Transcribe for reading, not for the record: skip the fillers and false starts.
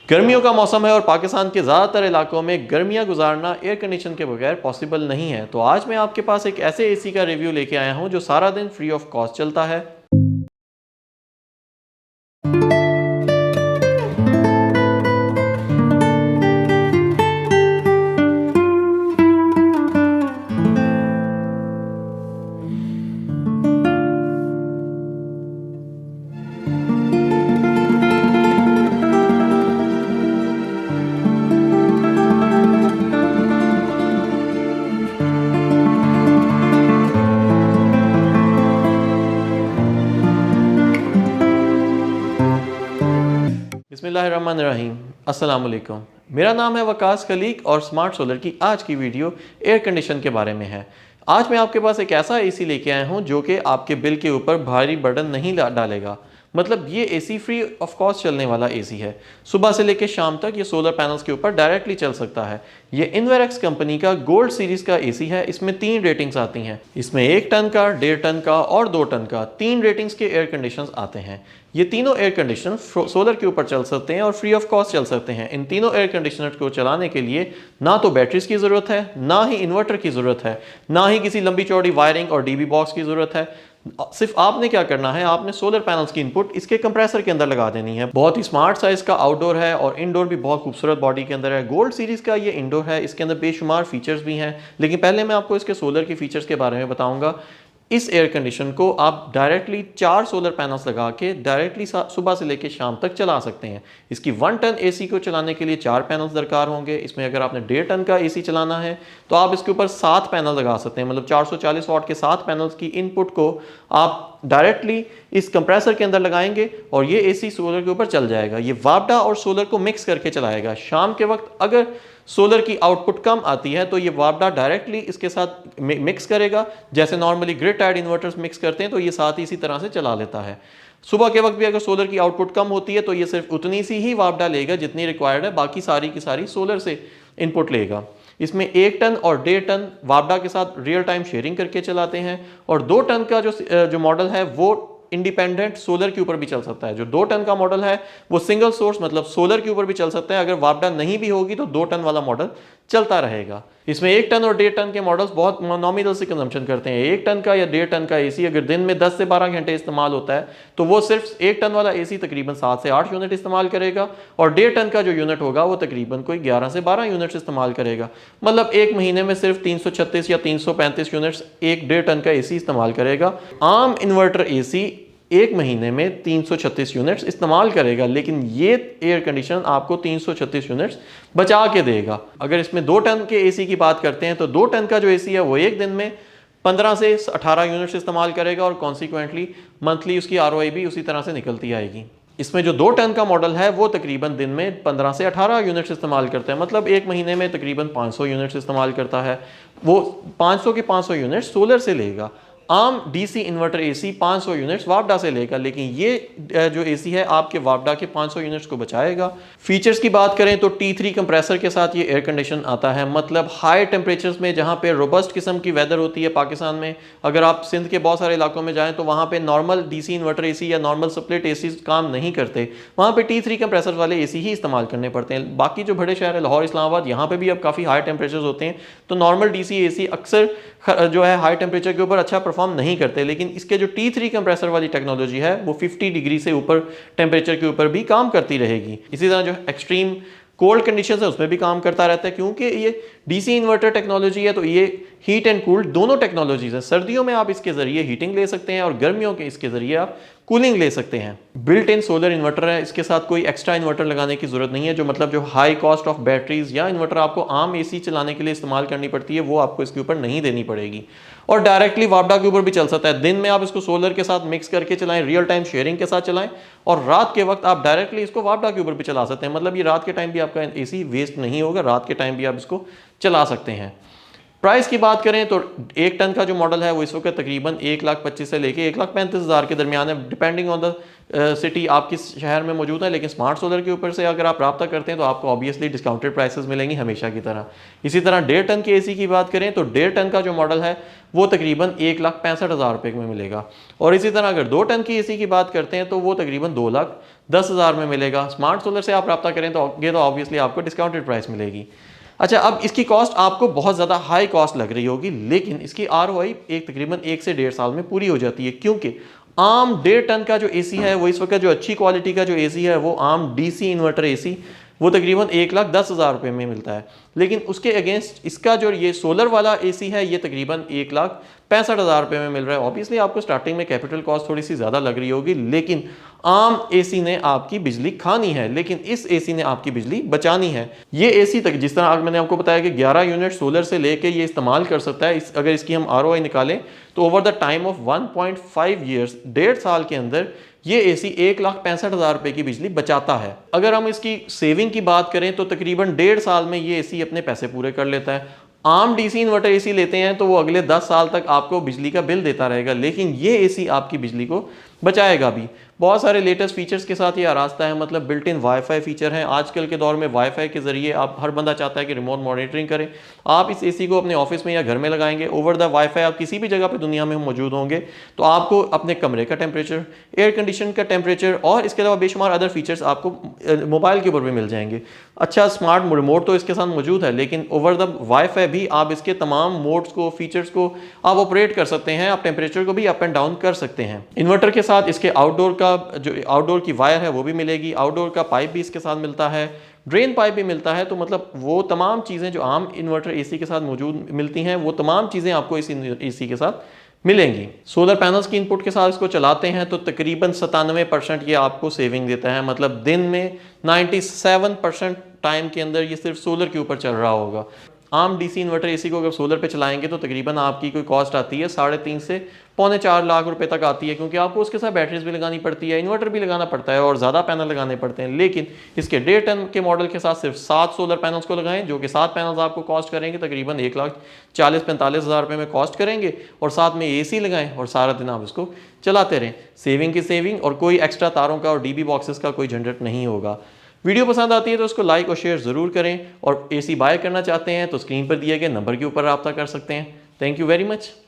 गर्मियों का मौसम है और पाकिस्तान के ज़्यादातर इलाकों में गर्मियां गुजारना एयर कंडीशन के बगैर पॉसिबल नहीं है। तो आज मैं आपके पास एक ऐसे एसी का रिव्यू लेके आया हूं जो सारा दिन फ्री ऑफ कॉस्ट चलता है। बिस्मिल्लाहिर्रहमानिर्रहीम। अस्सलाम वालेकुम। मेरा नाम है वकास खलीक और स्मार्ट सोलर की आज की वीडियो एयर कंडीशन के बारे में है। आज मैं आपके पास एक ऐसा एसी लेके आया हूं जो कि आपके बिल के ऊपर भारी बर्डन नहीं डालेगा। मतलब ये एसी फ्री ऑफ कॉस्ट चलने वाला एसी है। सुबह से लेकर शाम तक ये सोलर पैनल्स के ऊपर डायरेक्टली चल सकता है। ये इन्वेरेक्स कंपनी का गोल्ड सीरीज का एसी है। इसमें 3 रेटिंग्स आती हैं। इसमें 1 टन का, 1.5 टन का और 2 टन का 3 रेटिंग्स के एयर कंडीशंस आते हैं। ये तीनों एयर कंडीशनर सोलर के ऊपर चल सकते हैं और फ्री ऑफ कॉस्ट चल सकते हैं। इन तीनों एयर कंडीशनर को चलाने के लिए ना तो बैटरीज की ज़रूरत है, ना ही इन्वर्टर की ज़रूरत है, ना ही किसी लंबी चौड़ी वायरिंग और डीबी बॉक्स की ज़रूरत है। सिर्फ आपने क्या करना है, आपने सोलर पैनल्स की इनपुट इसके कंप्रेसर के अंदर लगा देनी है। बहुत ही स्मार्ट साइज का आउटडोर है और इनडोर भी बहुत खूबसूरत बॉडी के अंदर है। गोल्ड सीरीज का ये इंडोर है। इसके अंदर बेशुमार फीचर्स भी हैं, लेकिन पहले मैं आपको इसके सोलर के फीचर्स के बारे में बताऊंगा। इस एयर कंडीशन को आप डायरेक्टली 4 सोलर पैनल्स लगा के डायरेक्टली सुबह से लेकर शाम तक चला सकते हैं। इसकी 1 टन एसी को चलाने के लिए 4 पैनल्स दरकार होंगे। इसमें अगर आपने 1.5 टन का एसी चलाना है तो आप इसके ऊपर 7 पैनल लगा सकते हैं। मतलब 440 वाट के 7 पैनल्स की इनपुट को आप डायरेक्टली इस कंप्रेसर के अंदर लगाएंगे और ये एसी सोलर के ऊपर चल जाएगा। ये वापडा और सोलर को मिक्स करके चलाएगा। शाम के वक्त अगर सोलर की आउटपुट कम आती है तो ये वापडा डायरेक्टली इसके साथ मिक्स करेगा। जैसे normally grid tied inverters mix करते हैं तो ये साथ ही इसी तरह से चला लेता है। सुबह के वक्त भी अगर सोलर की आउटपुट कम होती है तो ये सिर्फ उतनी सी ही वापडा लेगा जितनी रिक्वायर्ड है, बाकी सारी की सारी सोलर से इनपुट लेगा। इसमें 1 टन और 1.5 टन वापडा के साथ रियल टाइम शेयरिंग करके चलाते हैं और 2 टन का जो मॉडल है वो इंडिपेंडेंट सोलर के ऊपर भी चल सकता है। जो 2 टन का मॉडल है वो सिंगल सोर्स मतलब सोलर के ऊपर भी चल सकता है। अगर वापडा नहीं भी होगी तो 2 टन वाला मॉडल चलता रहेगा। इसमें 1 टन और 1.5 टन के मॉडल्स बहुत नॉमिनल से कंजम्पशन करते हैं। 1 टन का या 1.5 टन का एसी अगर दिन में 10 से 12 घंटे इस्तेमाल होता है तो वो सिर्फ 1 टन वाला एसी तकरीबन 7 से 8 यूनिट इस्तेमाल करेगा और 1.5 टन का जो यूनिट होगा वो तकरीबन कोई 11 से 12 यूनिट्स इस्तेमाल करेगा। मतलब एक महीने में सिर्फ 336 या 335 यूनिट्स एक 1.5 टन का एसी इस्तेमाल करेगा। आम इन्वर्टर एसी एक महीने में 336 यूनिट्स इस्तेमाल करेगा, लेकिन ये एयर कंडीशन आपको 336 यूनिट्स बचा के देगा। अगर इसमें 2 टन के एसी की बात करते हैं तो 2 टन का जो एसी है वो एक दिन में 15 से 18 यूनिट्स इस्तेमाल करेगा और कॉन्सिक्वेंटली मंथली उसकी आरओआई भी उसी तरह से निकलती आएगी। इसमें जो 2 टन का मॉडल है वो तकरीबन दिन में 15 से 18 यूनिट्स इस्तेमाल करता है। मतलब एक महीने में तकरीबन 500 यूनिट्स इस्तेमाल करता है। वो 500 के 500 यूनिट्स सोलर से लेगा। आम डीसी इन्वर्टर एसी 500 यूनिट्स वापडा से लेगा, लेकिन ये जो एसी है आपके वापडा के 500 यूनिट्स को बचाएगा। फीचर्स की बात करें तो T3 कंप्रेसर के साथ ये एयर कंडीशन आता है। मतलब हाई टेम्परेचर्स में जहाँ पे रोबस्ट किस्म की वेदर होती है पाकिस्तान में, अगर आप सिंध के बहुत सारे इलाकों में जाएं तो वहाँ पे नॉर्मल डीसी इन्वर्टर एसी या नॉर्मल स्प्लिट एसी काम नहीं करते। वहाँ पे T3 कंप्रेसर वाले एसी ही इस्तेमाल करने पड़ते हैं। बाकी जो बड़े शहर है लाहौर, इस्लामाबाद, यहाँ पे भी अब काफ़ी हाई टेम्परेचर्स होते हैं तो नॉर्मल डीसी एसी अक्सर जो है हाई टेम्परेचर के ऊपर अच्छा परफॉर्म नहीं करते। लेकिन इसके जो T3 कंप्रेसर वाली टेक्नोलॉजी है वो 50 डिग्री से ऊपर टेम्परेचर के ऊपर भी काम करती रहेगी। इसी तरह जो एक्सट्रीम कोल्ड कंडीशंस है उसमें भी काम करता रहता है, क्योंकि ये डीसी इन्वर्टर टेक्नोलॉजी है तो ये हीट एंड कूल्ड दोनों टेक्नोलॉजीज है। सर्दियों में आप इसके जरिए हीटिंग ले सकते हैं और गर्मियों के इसके जरिए आप कूलिंग ले सकते हैं। बिल्ट इन सोलर इन्वर्टर है, इसके साथ कोई एक्स्ट्रा इन्वर्टर लगाने की जरूरत नहीं है। जो मतलब जो हाई कॉस्ट ऑफ बैटरीज या इन्वर्टर आपको आम एसी चलाने के लिए इस्तेमाल करनी पड़ती है वो आपको इसके ऊपर नहीं देनी पड़ेगी। और डायरेक्टली वापडा के ऊपर भी चल सकता है। दिन में आप इसको सोलर के साथ मिक्स करके चलाएं, रियल टाइम शेयरिंग के साथ चलाएं और रात के वक्त आप डायरेक्टली इसको वापडा के ऊपर भी चला सकते हैं। मतलब ये रात के टाइम भी आपका एसी वेस्ट नहीं होगा, रात के टाइम भी आप इसको चला सकते हैं। प्राइस की बात करें तो 1 टन का जो मॉडल है वो इस वक्त तकरीबन 1,25,000 से लेके 1,35,000 के दरमियान है, डिपेंडिंग ऑन द सिटी आपकी शहर में मौजूद है, लेकिन स्मार्ट सोलर के ऊपर से अगर आप रब्ता करते हैं तो आपको ऑब्वियसली डिस्काउंटेड प्राइसेस मिलेंगी हमेशा की तरह। इसी तरह 1.5 टन के एसी की बात करें तो 1.5 टन का जो मॉडल है वो तकरीबन 1,65,000 रुपये में मिलेगा। और इसी तरह अगर 2 टन की एसी की बात करते हैं तो वो तकरीबन 2,10,000 में मिलेगा। स्मार्ट सोलर से आप रब्ता करें तो ये तो ऑब्वियसली आपको डिस्काउंटेड प्राइस मिलेगी। अच्छा, अब इसकी कॉस्ट आपको बहुत ज़्यादा हाई कॉस्ट लग रही होगी, लेकिन इसकी ROI तकरीबन 1 से 1.5 साल में पूरी हो जाती है, क्योंकि आम 1.5 टन का जो एसी है वो इस वक्त जो अच्छी क्वालिटी का जो एसी है वो आम डीसी इन्वर्टर एसी वो तकरीबन 1,10,000 रुपये में मिलता है। लेकिन उसके अगेंस्ट इसका जो ये सोलर वाला एसी है ये तकरीबन 1,65,000 रुपये में मिल रहा है। ऑब्वियसली आपको स्टार्टिंग में कैपिटल कॉस्ट थोड़ी सी ज़्यादा लग रही होगी, लेकिन आम एसी ने आपकी बिजली खानी है, लेकिन इस एसी ने आपकी बिजली बचानी है। ये एसी तक जिस तरह मैंने आपको बताया कि 11 यूनिट सोलर से लेके ये इस्तेमाल कर सकता है। अगर इसकी हम ROI निकालें तो over the time of 1.5 years, 1.5 साल के अंदर ये एसी 1,65,000 रुपये की बिजली बचाता है। अगर हम इसकी सेविंग की बात करें तो तकरीबन 1.5 साल में ये एसी अपने पैसे पूरे कर लेता है। आम डीसी इन्वर्टर एसी लेते हैं तो वो अगले 10 साल तक आपको बिजली का बिल देता रहेगा, लेकिन ये एसी आपकी बिजली को बचाएगा भी। बहुत सारे लेटेस्ट फीचर्स के साथ ये आरास्ता है, मतलब बिल्ट इन वाईफाई फीचर है। आजकल के दौर में वाईफाई के जरिए आप हर बंदा चाहता है कि रिमोट मॉनिटरिंग करें। आप इस एसी को अपने ऑफिस में या घर में लगाएंगे, ओवर द वाईफाई आप किसी भी जगह पे दुनिया में मौजूद होंगे तो आपको अपने कमरे का टेम्परेचर, एयर कंडीशन का टेम्परेचर और इसके अलावा बेशुमार अदर फीचर्स आपको मोबाइल के ऊपर भी मिल जाएंगे। अच्छा, स्मार्ट रिमोट तो इसके साथ मौजूद है, लेकिन ओवर द वाईफाई भी आप इसके तमाम मोड्स को, फीचर्स को आप ऑपरेट कर सकते हैं। आप टेम्परेचर को भी अप एंड डाउन कर सकते हैं। इन्वर्टर के साथ इसके आउटडोर का जो आउटडोर की वायर है वो भी मिलेगी, आउटडोर का पाइप भी इसके साथ मिलता है, ड्रेन पाइप भी मिलता है। तो मतलब वो तमाम चीज़ें जो आम इन्वर्टर एसी के साथ मौजूद मिलती हैं वो तमाम चीज़ें आपको इस एसी के साथ मिलेंगी। सोलर पैनल्स की इनपुट के साथ इसको चलाते हैं तो तकरीबन 97% ये आपको सेविंग देता है। मतलब दिन में 97% टाइम के अंदर ये सिर्फ सोलर के ऊपर चल रहा होगा। आम डीसी इन्वर्टर एसी को अगर सोलर पे चलाएंगे तो तकरीबन आपकी कोई कॉस्ट आती है 3.5 से 4.25 लाख रुपए तक आती है, क्योंकि आपको उसके साथ बैटरीज भी लगानी पड़ती है, इन्वर्टर भी लगाना पड़ता है और ज़्यादा पैनल लगाने पड़ते हैं। लेकिन इसके 1.5 टन के मॉडल के साथ सिर्फ 7 सोलर पैनल्स को लगाएं, जो कि 7 पैनल्स आपको कॉस्ट करेंगे तकरीबन 1,40,45,000 रुपये में कॉस्ट करेंगे, और साथ में एसी लगाएं और सारा दिन आप इसको चलाते रहें। सेविंग की सेविंग, और कोई एक्स्ट्रा तारों का और डीबी बॉक्सेस का कोई झंझट नहीं होगा। वीडियो पसंद आती है तो उसको लाइक और शेयर ज़रूर करें, और एसी बाय करना चाहते हैं तो स्क्रीन पर दिए गए नंबर के ऊपर रब्ता कर सकते हैं। Thank you very much.